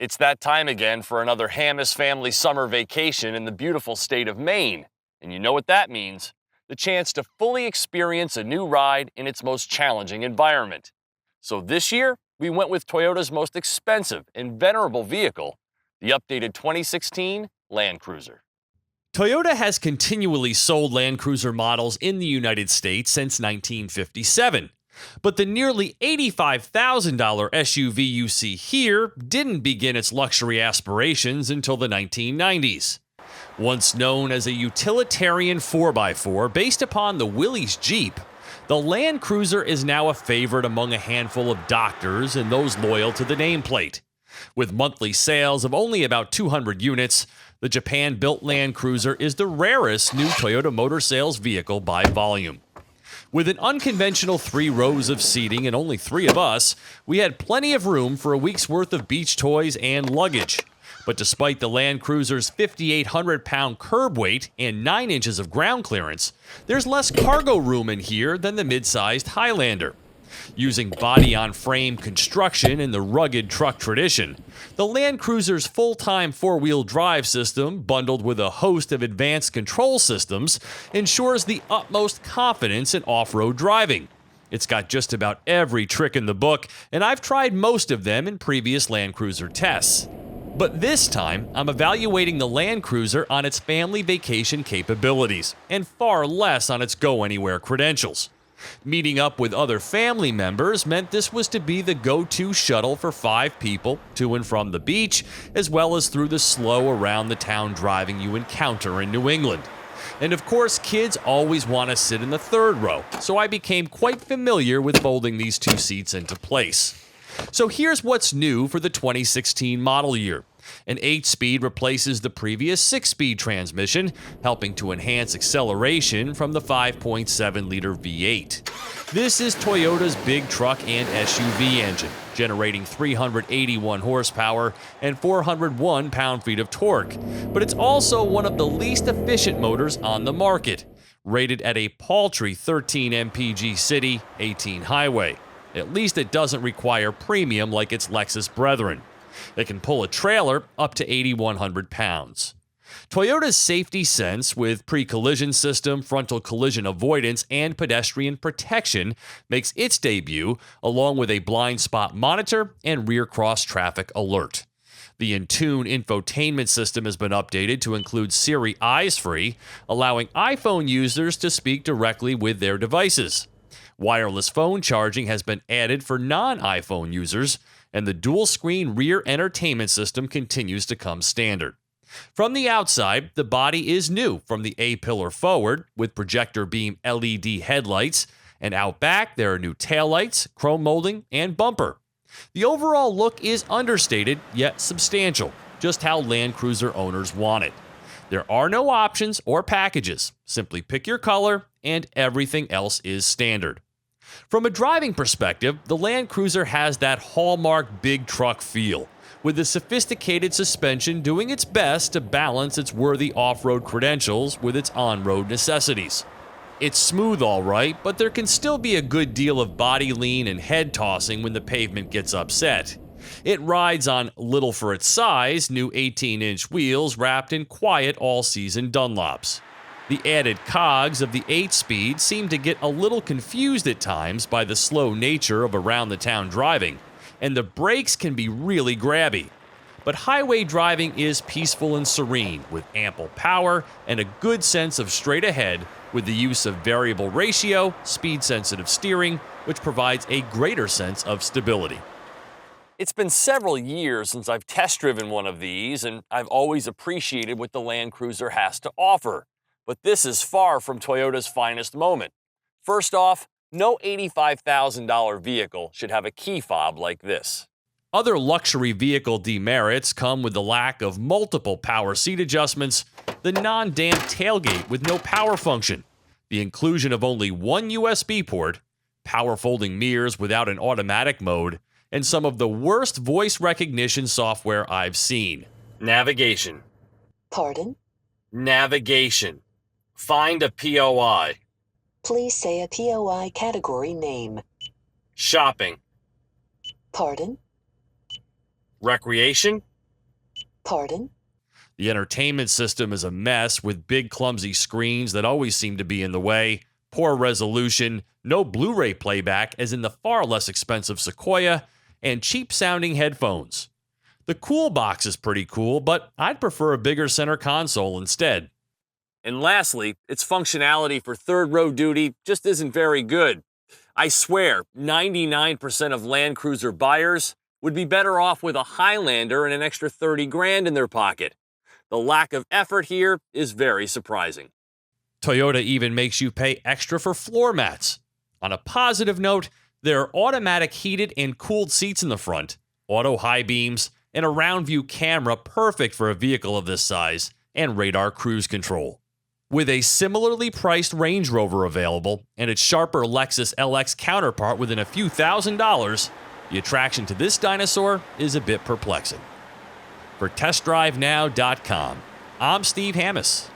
It's that time again for another Hammis family summer vacation in the beautiful state of Maine. And you know what that means? The chance to fully experience a new ride in its most challenging environment. So this year, we went with Toyota's most expensive and venerable vehicle, the updated 2016 Land Cruiser. Toyota has continually sold Land Cruiser models in the United States since 1957. But the nearly $85,000 SUV you see here didn't begin its luxury aspirations until the 1990s. Once known as a utilitarian 4x4 based upon the Willys Jeep, the Land Cruiser is now a favorite among a handful of doctors and those loyal to the nameplate. With monthly sales of only about 200 units, the Japan-built Land Cruiser is the rarest new Toyota motor sales vehicle by volume. With an unconventional 3 rows of seating and only 3 of us, we had plenty of room for a week's worth of beach toys and luggage. But despite the Land Cruiser's 5,800-pound curb weight and 9 inches of ground clearance, there's less cargo room in here than the mid-sized Highlander. Using body-on-frame construction in the rugged truck tradition, the Land Cruiser's full-time 4-wheel drive system, bundled with a host of advanced control systems, ensures the utmost confidence in off-road driving. It's got just about every trick in the book, and I've tried most of them in previous Land Cruiser tests. But this time, I'm evaluating the Land Cruiser on its family vacation capabilities, and far less on its go-anywhere credentials. Meeting up with other family members meant this was to be the go-to shuttle for 5 people to and from the beach, as well as through the slow around-the-town driving you encounter in New England. And of course, kids always want to sit in the 3rd row, so I became quite familiar with folding these 2 seats into place. So here's what's new for the 2016 model year. An 8-speed replaces the previous 6-speed transmission, helping to enhance acceleration from the 5.7-liter V8. This is Toyota's big truck and SUV engine, generating 381 horsepower and 401 pound-feet of torque. But it's also one of the least efficient motors on the market, rated at a paltry 13 mpg city, 18 highway. At least it doesn't require premium like its Lexus brethren. It can pull a trailer up to 8,100 pounds. Toyota's safety sense with pre-collision system, frontal collision avoidance, and pedestrian protection makes its debut, along with a blind spot monitor and rear cross-traffic alert. The Intune infotainment system has been updated to include Siri Eyes Free, allowing iPhone users to speak directly with their devices. Wireless phone charging has been added for non-iPhone users, and the dual-screen rear entertainment system continues to come standard. From the outside, the body is new from the A-pillar forward, with projector beam LED headlights, and out back there are new taillights, chrome molding, and bumper. The overall look is understated, yet substantial, just how Land Cruiser owners want it. There are no options or packages. Simply pick your color, and everything else is standard. From a driving perspective, the Land Cruiser has that hallmark big truck feel, with the sophisticated suspension doing its best to balance its worthy off-road credentials with its on-road necessities. It's smooth all right, but there can still be a good deal of body lean and head tossing when the pavement gets upset. It rides on little for its size, new 18-inch wheels wrapped in quiet all-season Dunlops. The added cogs of the 8-speed seem to get a little confused at times by the slow nature of around-the-town driving, and the brakes can be really grabby. But highway driving is peaceful and serene, with ample power and a good sense of straight ahead with the use of variable ratio, speed-sensitive steering, which provides a greater sense of stability. It's been several years since I've test-driven one of these, and I've always appreciated what the Land Cruiser has to offer. But this is far from Toyota's finest moment. First off, no $85,000 vehicle should have a key fob like this. Other luxury vehicle demerits come with the lack of multiple power seat adjustments, the non-damp tailgate with no power function, the inclusion of only one USB port, power folding mirrors without an automatic mode, and some of the worst voice recognition software I've seen. Navigation. Pardon? Navigation. Find a POI. Please say a POI category name. Shopping. Pardon? Recreation. Pardon? The entertainment system is a mess with big clumsy screens that always seem to be in the way, poor resolution, no Blu-ray playback as in the far less expensive Sequoia, and cheap-sounding headphones. The cool box is pretty cool, but I'd prefer a bigger center console instead. And lastly, its functionality for third-row duty just isn't very good. I swear, 99% of Land Cruiser buyers would be better off with a Highlander and an extra 30 grand in their pocket. The lack of effort here is very surprising. Toyota even makes you pay extra for floor mats. On a positive note, there are automatic heated and cooled seats in the front, auto high beams, and a round view camera perfect for a vehicle of this size, and radar cruise control. With a similarly priced Range Rover available and its sharper Lexus LX counterpart within a few $1,000s, the attraction to this dinosaur is a bit perplexing. For TestDriveNow.com, I'm Steve Hammis.